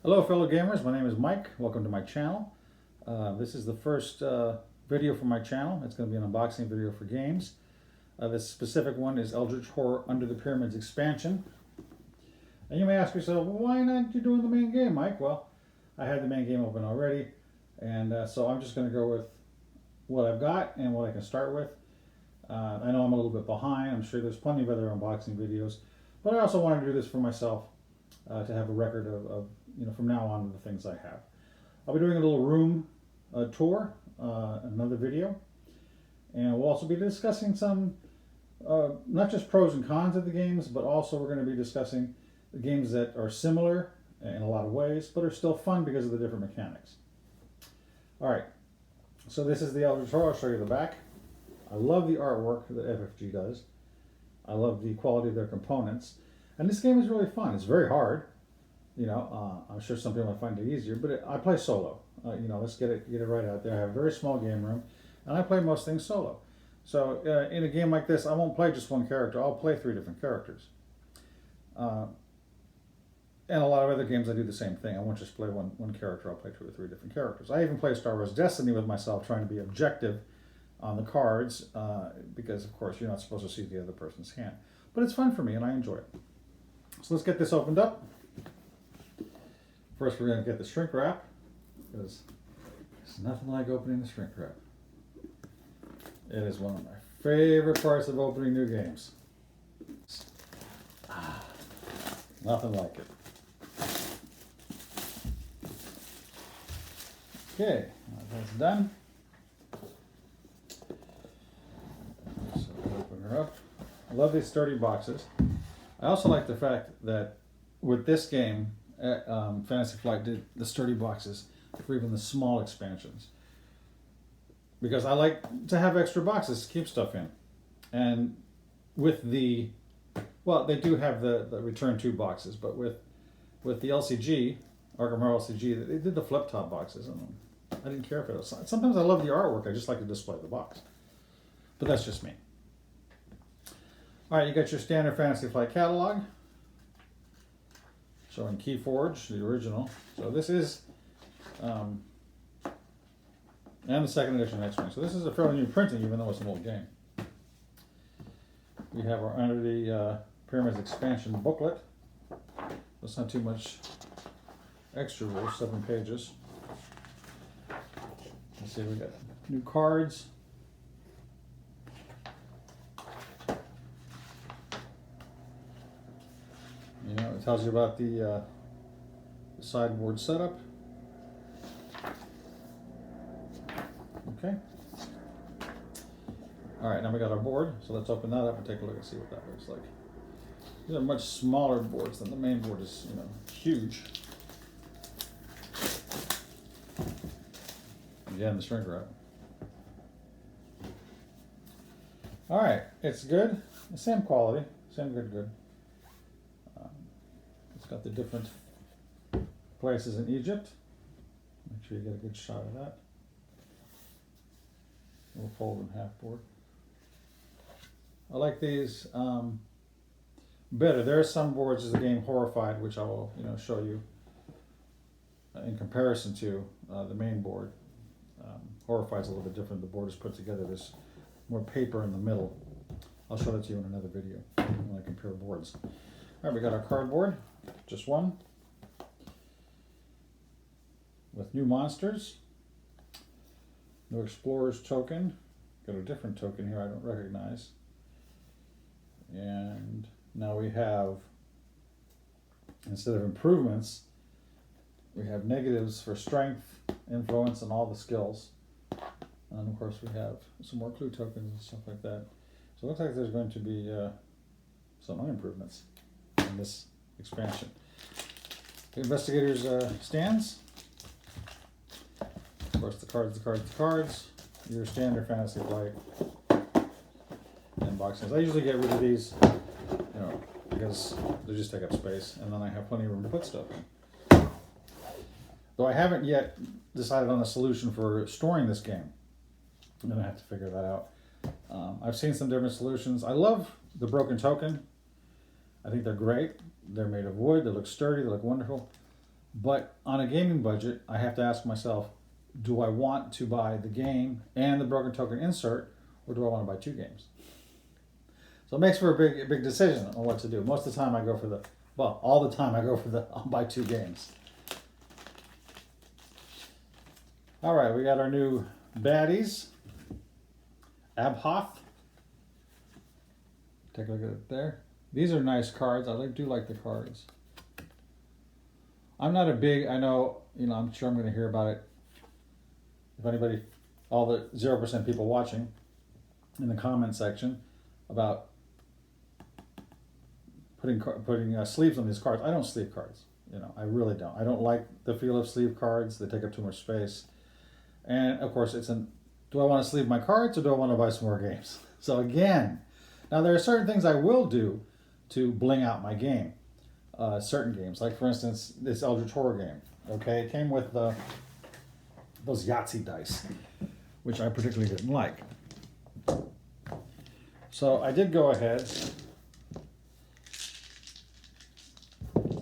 Hello fellow gamers, my name is Mike. Welcome to my channel. This is the first video for my channel. It's going to be an unboxing video for games. This specific one is Eldritch Horror Under the Pyramids expansion. And you may ask yourself, well, why not you doing the main game, Mike? Well, I had the main game open already, and so I'm just going to go with what I've got and what I can start with. I know I'm a little bit behind. I'm sure there's plenty of other unboxing videos, but I also wanted to do this for myself to have a record of from now on the things I have. I'll be doing a little room tour, another video, and we'll also be discussing some not just pros and cons of the games, but also we're going to be discussing the games that are similar in a lot of ways, but are still fun because of the different mechanics. All right, so this is the Eldritch Horror. I'll show you the back. I love the artwork that FFG does. I love the quality of their components, and this game is really fun. It's very hard. I'm sure some people might find it easier, but I play solo. Let's get it right out there. I have a very small game room, and I play most things solo. So in a game like this, I won't play just one character. I'll play 3 different characters. And a lot of other games, I do the same thing. I won't just play one character. I'll play 2 or 3 different characters. I even play Star Wars Destiny with myself, trying to be objective on the cards, because, of course, you're not supposed to see the other person's hand. But it's fun for me, and I enjoy it. So let's get this opened up. First, we're going to get the shrink wrap, because there's nothing like opening the shrink wrap. It is one of my favorite parts of opening new games. Nothing like it. Okay, that's done. So open her up. I love these sturdy boxes. I also like the fact that with this game, Fantasy Flight did the sturdy boxes for even the small expansions, because I like to have extra boxes to keep stuff in. And with they do have the return to boxes, but with the LCG, Arkham Horror LCG, they did the flip top boxes, and I didn't care for those. Sometimes I love the artwork, I just like to display the box, but that's just me. All right, you got your standard Fantasy Flight catalog, showing Keyforge, the original. So this is, and the second edition X-Wing. So this is a fairly new printing, even though it's an old game. We have our Under the Pyramids expansion booklet. That's not too much extra rules, 7 pages. Let's see, we got new cards. It tells you about the sideboard setup. Okay. All right, now we got our board, so let's open that up and take a look and see what that looks like. These are much smaller boards than the main board is, huge. Again, the shrink wrap. All right, it's good. The same quality, same good. It's got the different places in Egypt. Make sure you get a good shot of that. We'll fold in half board. I like these better. There are some boards of the game Horrified, which I will show you in comparison to the main board. Horrified is a little bit different. The board is put together. There's more paper in the middle. I'll show that to you in another video when I compare boards. All right, we got our cardboard, just one, with new monsters, no explorers token. Got a different token here I don't recognize. And now we have, instead of improvements, we have negatives for strength, influence, and all the skills. And of course we have some more clue tokens and stuff like that. So it looks like there's going to be some unimprovements in this expansion. The investigators' stands. Of course, the cards. Your standard Fantasy Flight and boxes. I usually get rid of these, because they just take up space, and then I have plenty of room to put stuff in. Though I haven't yet decided on a solution for storing this game. I'm gonna have to figure that out. I've seen some different solutions. I love the broken token. I think they're great. They're made of wood, they look sturdy, they look wonderful. But on a gaming budget, I have to ask myself, do I want to buy the game and the broken token insert, or do I want to buy 2 games? So it makes for a big decision on what to do. Most of the time I go for all the time I go for I'll buy 2 games. All right, we got our new baddies. Abhoth. Take a look at it there. These are nice cards. Do like the cards. I'm not a big, I know, I'm sure I'm going to hear about it. If anybody, all the 0% people watching in the comment section about putting sleeves on these cards. I don't sleeve cards. I really don't. I don't like the feel of sleeve cards. They take up too much space. And of course, do I want to sleeve my cards or do I want to buy some more games? So again, now there are certain things I will do to bling out my game. Certain games, like for instance, this Eldritch Horror game. Okay, it came with those Yahtzee dice, which I particularly didn't like. So I did go ahead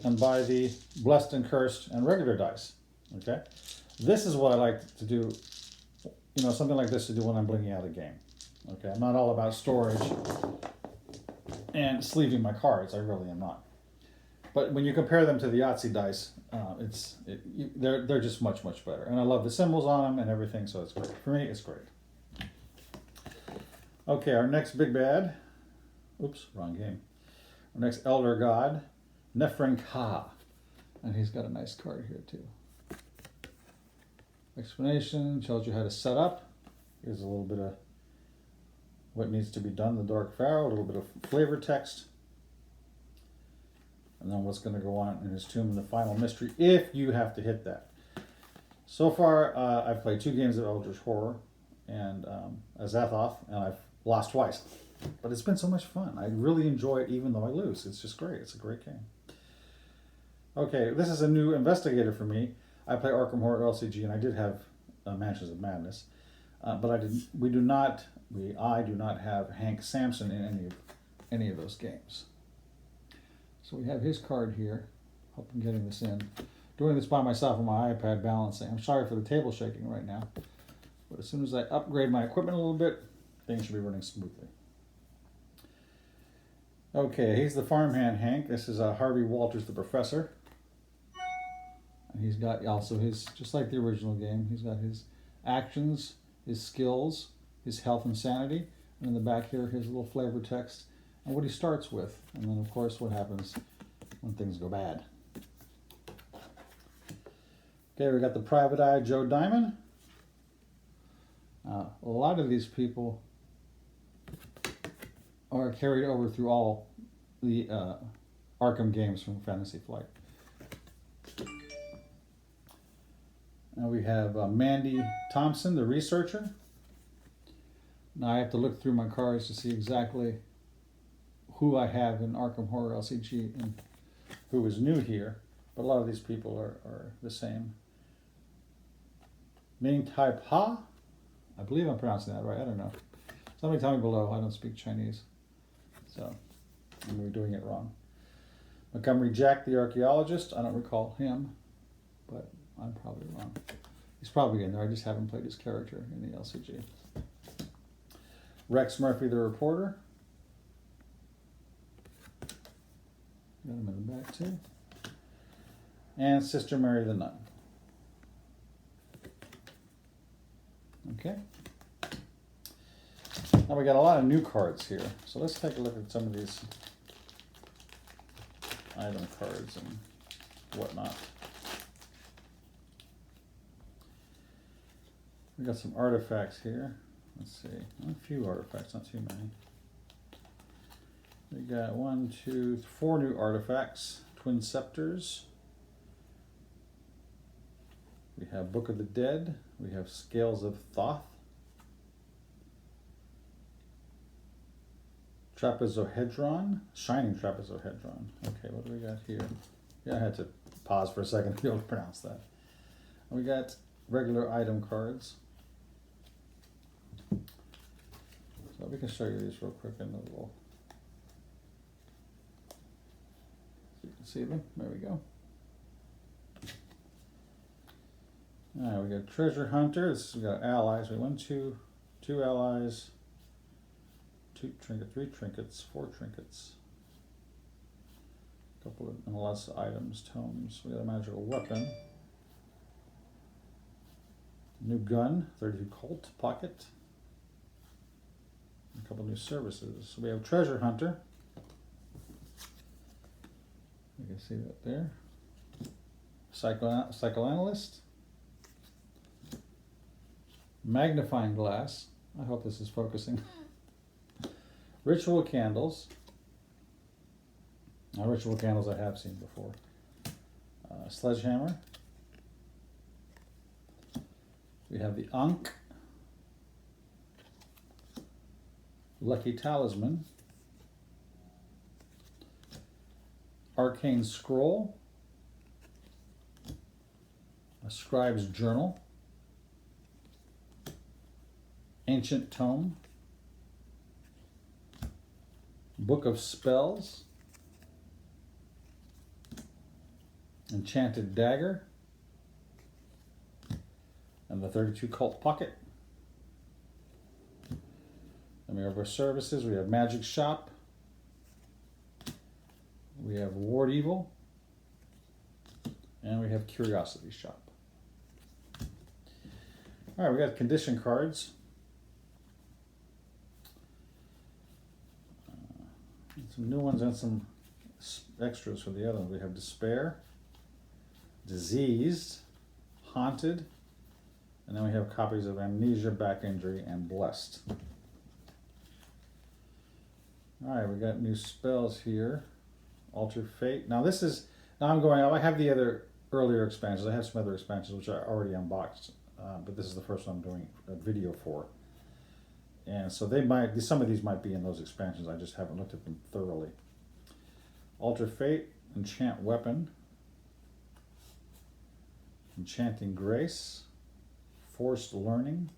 and buy the Blessed and Cursed and regular dice. Okay, this is what I like to do. Something like this to do when I'm blinging out a game. Okay, I'm not all about storage and sleeving my cards. I really am not. But when you compare them to the Yahtzee dice, they're just much better. And I love the symbols on them and everything, so it's great. For me, it's great. Okay, our next big bad. Oops, wrong game. Our next Elder God, Nephrin Ka. And he's got a nice card here too. Explanation tells you how to set up. Here's a little bit of what needs to be done, the Dark Pharaoh, a little bit of flavor text. And then what's going to go on in his tomb in the final mystery, if you have to hit that. So far, I've played 2 games of Eldritch Horror and Azathoth, and I've lost twice. But it's been so much fun. I really enjoy it even though I lose. It's just great. It's a great game. Okay, this is a new investigator for me. I play Arkham Horror LCG, and I did have Mansions of Madness. But I do not have Hank Sampson in any of those games. So we have his card here. Hope I'm getting this in. Doing this by myself on my iPad balancing. I'm sorry for the table shaking right now. But as soon as I upgrade my equipment a little bit, things should be running smoothly. Okay, he's the farmhand Hank. This is Harvey Walters, the professor. And he's got also his, just like the original game, he's got his actions, his skills, his health and sanity. And in the back here, his little flavor text. And what he starts with, and then of course what happens when things go bad. Okay, we got the Private Eye Joe Diamond. A lot of these people are carried over through all the Arkham games from Fantasy Flight. Now we have Mandy Thompson, the researcher. Now I have to look through my cards to see exactly who I have in Arkham Horror LCG and who is new here, but a lot of these people are the same. Ming Tai Pa, I believe I'm pronouncing that right, I don't know. Somebody tell me below, I don't speak Chinese, so I'm doing it wrong. Montgomery Jack, the archaeologist, I don't recall him, but I'm probably wrong. He's probably in there, I just haven't played his character in the LCG. Rex Murphy, the reporter. Got him in the back too. And Sister Mary the Nun. Okay. Now we got a lot of new cards here. So let's take a look at some of these item cards and whatnot. We got some artifacts here. Let's see. A few artifacts, not too many. We got 4 new artifacts. Twin Scepters. We have Book of the Dead. We have Scales of Thoth. Trapezohedron. Shining Trapezohedron. Okay, what do we got here? Yeah, I had to pause for a second to be able to pronounce that. And we got regular item cards. So we can show you these real quick in the little... So you can see them. There we go. All right, we got Treasure Hunter. We got allies. We got two allies, 2 trinkets, 3 trinkets, 4 trinkets, a couple of and less items, tomes. We got a magical weapon, new gun, 32 Colt pocket, a couple new services. So we have Treasure Hunter. You can see that there. Psychoanalyst. Magnifying glass. I hope this is focusing. Ritual candles. Now, ritual candles I have seen before. Sledgehammer. We have the Ankh. Lucky Talisman. Arcane Scroll. A Scribe's Journal. Ancient Tome. Book of Spells. Enchanted Dagger. And the 32 Colt Pocket. Then we have our services. We have Magic Shop. We have Ward Evil. And we have Curiosity Shop. All right, we got condition cards. Some new ones and some extras for the other ones. We have Despair, Diseased, Haunted, and then we have copies of Amnesia, Back Injury, and Blessed. All right, we got new spells here. Alter Fate. Now I have the other earlier expansions. I have some other expansions which I already unboxed, but this is the first one I'm doing a video for. And so some of these might be in those expansions. I just haven't looked at them thoroughly. Alter Fate, Enchant Weapon, Enchanting Grace, Forced Learning,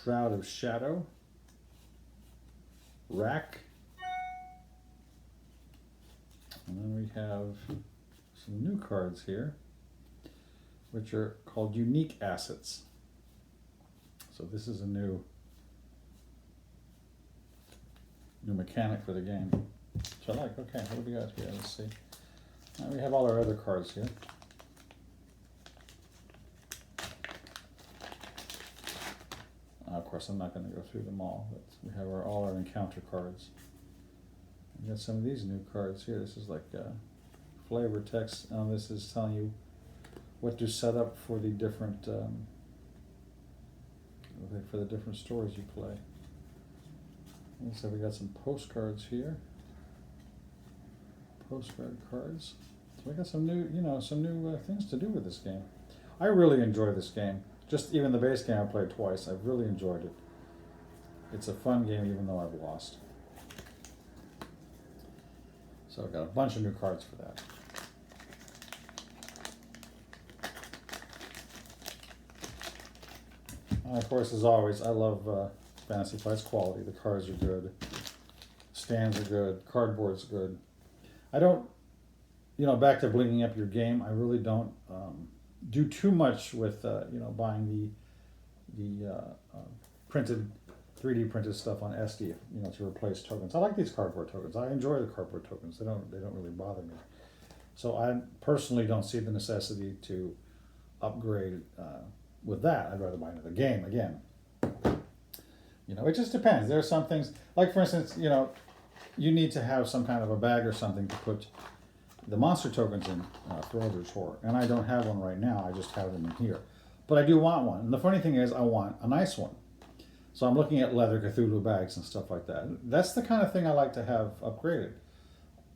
Shroud of Shadow, Rack, and then we have some new cards here, which are called Unique Assets. So this is a new mechanic for the game, which I like. Okay, what do we got here? Let's see. We have all our other cards here. Of course, I'm not going to go through them all, but we have all our encounter cards. We got some of these new cards here. This is like flavor text. This is telling you what to set up for the different stories you play. So we got some postcards here. Postcard cards. So we got some new, things to do with this game. I really enjoy this game. Just even the base game I played twice. I've really enjoyed it. It's a fun game even though I've lost. So I've got a bunch of new cards for that. And of course, as always, I love Fantasy Flight's quality. The cards are good. Stands are good. Cardboard's good. I don't, back to blinking up your game, I really don't do too much with, buying the printed, 3D printed stuff on SD, to replace tokens. I like these cardboard tokens. I enjoy the cardboard tokens. They don't really bother me. So I personally don't see the necessity to upgrade with that. I'd rather buy another game again. It just depends. There are some things, like for instance, you need to have some kind of a bag or something to put the monster tokens in for Eldritch Horror. And I don't have one right now. I just have them in here. But I do want one. And the funny thing is, I want a nice one. So I'm looking at leather Cthulhu bags and stuff like that. That's the kind of thing I like to have upgraded.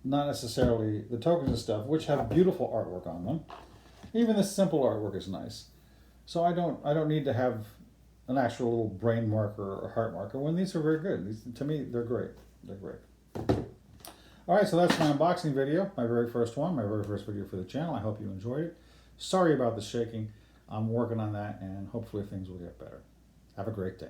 Not necessarily the tokens and stuff, which have beautiful artwork on them. Even the simple artwork is nice. So I don't need to have an actual little brain marker or heart marker when these are very good. To me, they're great. They're great. All right, so that's my unboxing video, my very first video for the channel. I hope you enjoyed it. Sorry about the shaking. I'm working on that, and hopefully things will get better. Have a great day.